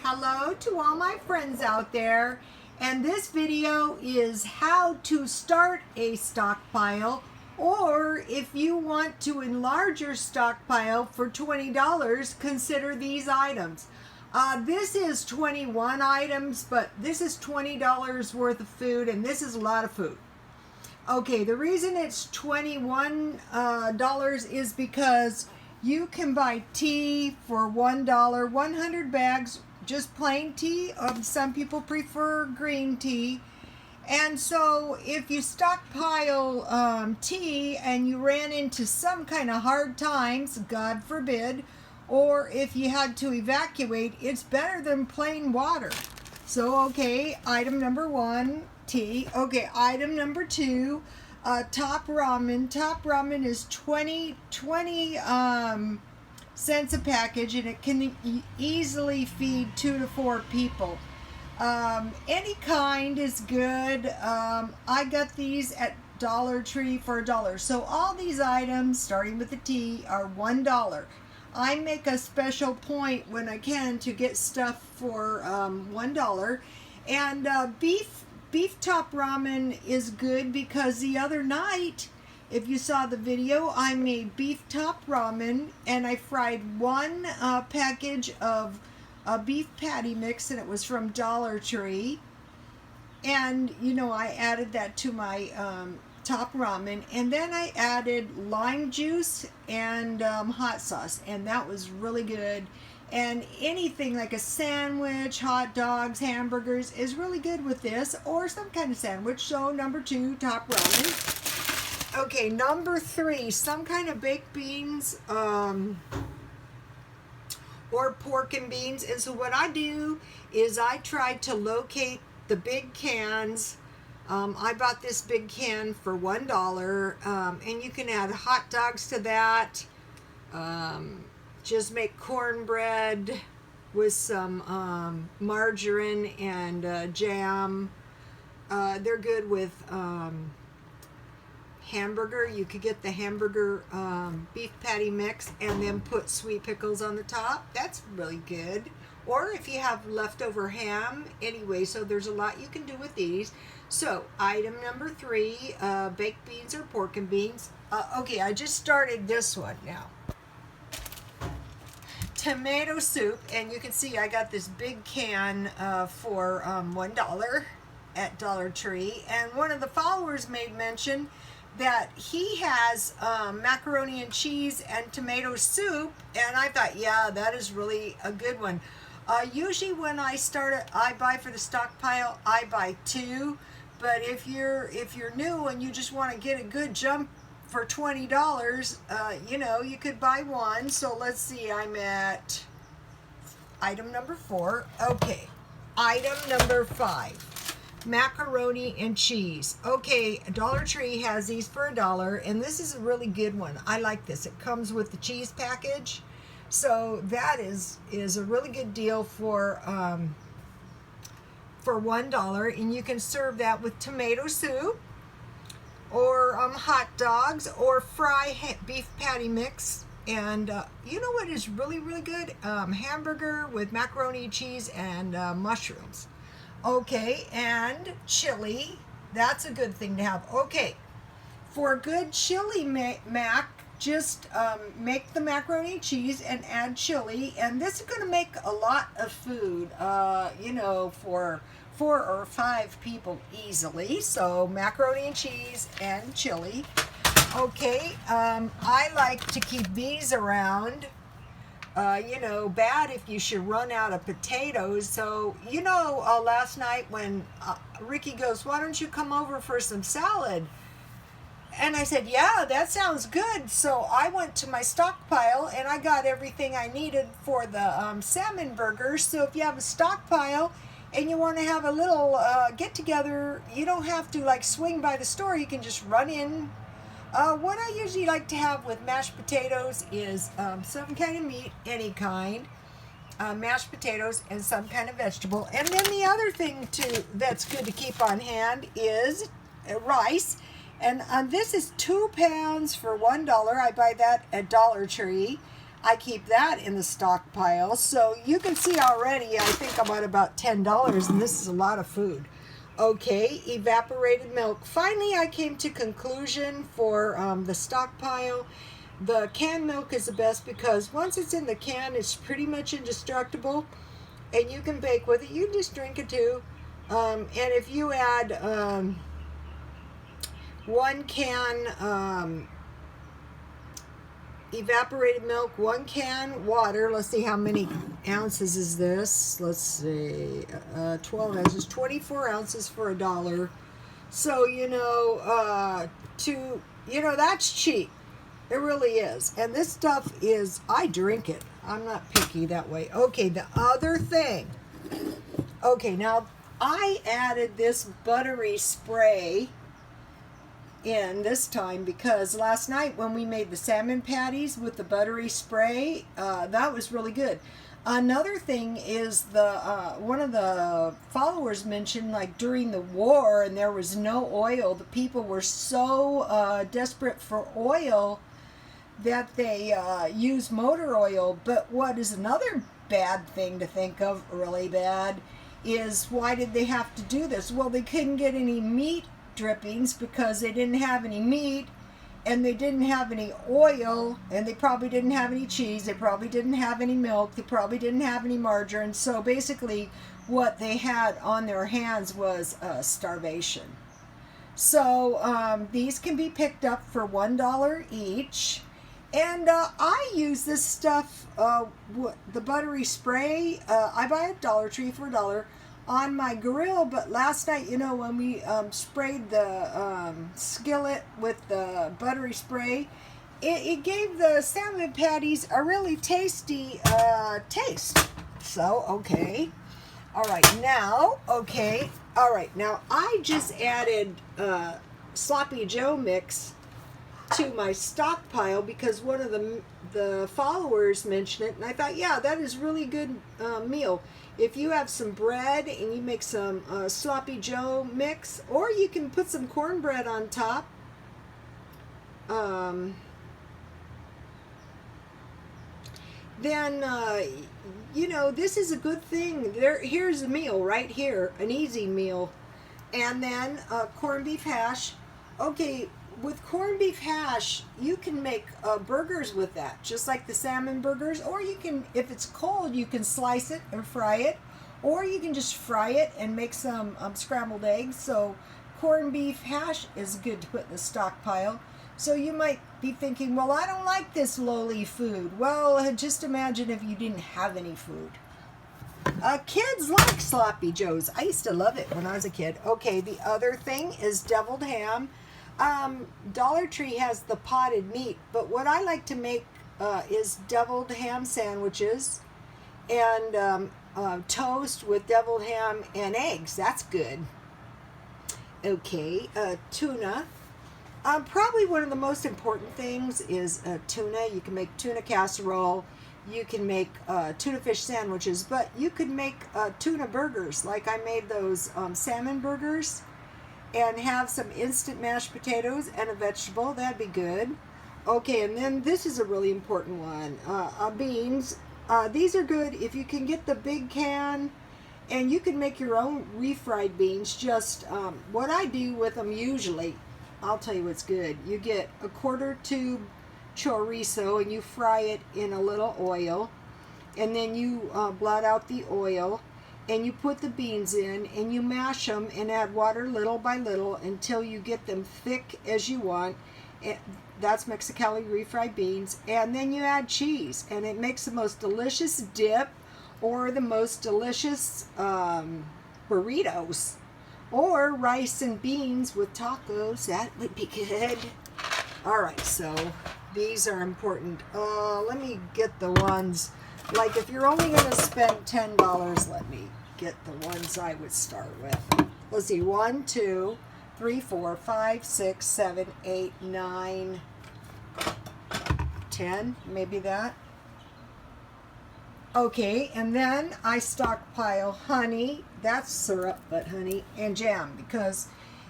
Hello to all my friends out there, and this video is how to start a stockpile, or if you want to enlarge your stockpile for $20, consider these items. This is 21 items, but this is $20 worth of food, and this is a lot of food. Okay, the reason it's $21 is because you can buy tea for $1, 100 bags, just plain tea. Some people prefer green tea. And so if you stockpile tea and you ran into some kind of hard times, God forbid, or if you had to evacuate, it's better than plain water. So, okay, item number one, tea. Okay, item number two, top ramen. Top ramen is 20 cents a package, and it can easily feed 2 to 4 people. Any kind is good. I got these at Dollar Tree for $1. So all these items, starting with the tea, are $1. I make a special point when I can to get stuff for $1. And beef top ramen is good because the other night, if you saw the video, I made beef top ramen and I fried one package of beef patty mix, and it was from Dollar Tree. And you know, I added that to my top ramen, and then I added lime juice and hot sauce, and that was really good. And anything like a sandwich, hot dogs, hamburgers is really good with this, or some kind of sandwich. So number 2, top ramen. Okay, number 3, some kind of baked beans or pork and beans. And so what I do is I try to locate the big cans. I bought this big can for $1, and you can add hot dogs to that. Just make cornbread with some margarine and jam. They're good with hamburger. You could get the hamburger beef patty mix and then put sweet pickles on the top. That's really good. Or if you have leftover ham. Anyway, so there's a lot you can do with these. So item number 3, baked beans or pork and beans. Okay, I just started this one now. Tomato soup, and you can see I got this big can for $1 at Dollar Tree. And one of the followers made mention that he has macaroni and cheese and tomato soup, and I thought, yeah, that is really a good one. Usually when I buy for the stockpile, I buy 2, but if you're new and you just want to get a good jump for $20, you know, you could buy 1. So let's see, I'm at item number 4. Okay, item number 5. Macaroni and cheese. Okay, Dollar Tree has these for $1, and this is a really good one. I like this. It comes with the cheese package, so that is a really good deal for $1, and you can serve that with tomato soup, or hot dogs, or fry beef patty mix. And you know what is really, really good? Hamburger with macaroni and cheese and mushrooms. Okay, and chili. That's a good thing to have. Okay, for a good chili mac, just make the macaroni and cheese and add chili. And this is going to make a lot of food, you know, for 4 or 5 people easily. So macaroni and cheese and chili. Okay, I like to keep these around. You know, bad if you should run out of potatoes. So, you know, last night when Ricky goes, why don't you come over for some salad? And I said, yeah, that sounds good. So I went to my stockpile and I got everything I needed for the salmon burgers. So if you have a stockpile and you want to have a little get together, you don't have to like swing by the store. You can just run in. What I usually like to have with mashed potatoes is some kind of meat, any kind, mashed potatoes, and some kind of vegetable. And then the other thing too that's good to keep on hand is rice. And this is 2 pounds for $1. I buy that at Dollar Tree. I keep that in the stockpile. So you can see already, I think I'm at about $10, and this is a lot of food. Okay, evaporated milk. Finally, I came to conclusion for the stockpile. The canned milk is the best because once it's in the can, it's pretty much indestructible, and you can bake with it. You can just drink it too. And if you add 1 can evaporated milk, 1 can water. Let's see, how many ounces is this? Let's see, 12 ounces, 24 ounces for $1. So, that's cheap. It really is. And this stuff is, I drink it. I'm not picky that way. Okay, the other thing. Okay, now I added this buttery spray in this time because last night when we made the salmon patties with the buttery spray, that was really good. Another thing is one of the followers mentioned, like during the war and there was no oil, the people were so desperate for oil that they used motor oil. But what is another bad thing to think of, really bad, is why did they have to do this? Well, they couldn't get any meat drippings because they didn't have any meat, and they didn't have any oil, and they probably didn't have any cheese, they probably didn't have any milk, they probably didn't have any margarine. So basically what they had on their hands was starvation. So these can be picked up for $1 each, and I use this stuff, the buttery spray, I buy at Dollar Tree for $1 on my grill. But last night, when we sprayed the skillet with the buttery spray, it gave the salmon patties a really tasty taste. So, okay. All right, now I just added Sloppy Joe mix to my stockpile because one of the followers mentioned it, and I thought, yeah, that is really good meal. If you have some bread and you make some Sloppy Joe mix, or you can put some cornbread on top. Then this is a good thing. Here's a meal right here, an easy meal. And then corned beef hash. Okay, with corned beef hash, you can make burgers with that, just like the salmon burgers. Or you can, if it's cold, you can slice it and fry it. Or you can just fry it and make some scrambled eggs. So corned beef hash is good to put in the stockpile. So you might be thinking, well, I don't like this lowly food. Well, just imagine if you didn't have any food. Kids like Sloppy Joes. I used to love it when I was a kid. Okay, the other thing is deviled ham. Dollar Tree has the potted meat, but what I like to make is deviled ham sandwiches and toast with deviled ham and eggs. That's good. Okay, tuna. Probably one of the most important things is tuna. You can make tuna casserole. You can make tuna fish sandwiches, but you could make tuna burgers. Like I made those salmon burgers, and have some instant mashed potatoes and a vegetable. That'd be good. Okay, and then this is a really important one. Beans. These are good if you can get the big can, and you can make your own refried beans. Just what I do with them usually, I'll tell you what's good. You get a quarter tube chorizo and you fry it in a little oil, and then you blot out the oil, and you put the beans in and you mash them and add water little by little until you get them thick as you want. That's Mexicali refried beans. And then you add cheese, and it makes the most delicious dip, or the most delicious burritos, or rice and beans with tacos. That would be good. All right, so these are important. Let me get the ones, like if you're only going to spend $10, let me get the ones I would start with. Let's see, 1, 2, 3, 4, 5, 6, 7, 8, 9, 10, maybe that. Okay, and then I stockpile honey, that's syrup, but honey, and jam, because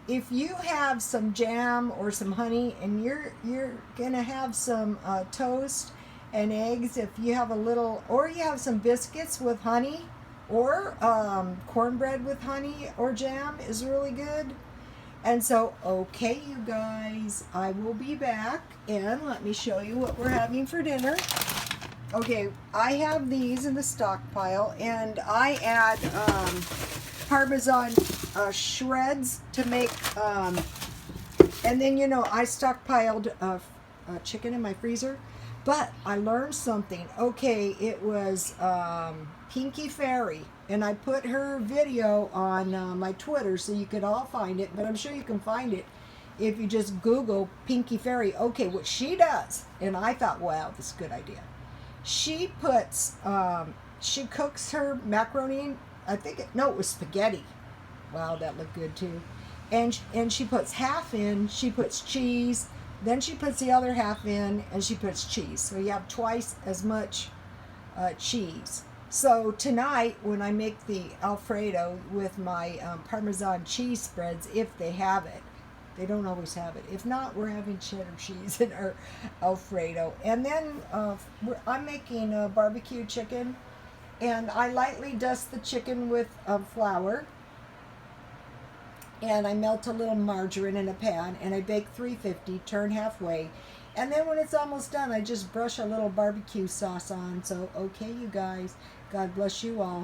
if you have some jam or some honey and you're gonna have some toast and eggs. If you have a little, or you have some biscuits with honey, or cornbread with honey or jam is really good. And so, okay, you guys, I will be back, and let me show you what we're having for dinner. Okay, I have these in the stockpile, and I add Parmesan shreds to make, and then, you know, I stockpiled chicken in my freezer, but I learned something. Okay, it was Pinky Fairy, and I put her video on my Twitter so you could all find it, but I'm sure you can find it if you just Google Pinky Fairy. Okay, what she does, and I thought, wow, this is a good idea. She puts, she cooks her macaroni, it was spaghetti. Wow, that looked good too. And she puts half in, she puts cheese, then she puts the other half in, and she puts cheese. So you have twice as much cheese. So tonight, when I make the Alfredo with my Parmesan cheese spreads, if they have it, they don't always have it. If not, we're having cheddar cheese in our Alfredo. And then I'm making barbecue chicken, and I lightly dust the chicken with flour, and I melt a little margarine in a pan, and I bake 350, turn halfway, and then when it's almost done, I just brush a little barbecue sauce on. So, okay, you guys, God bless you all.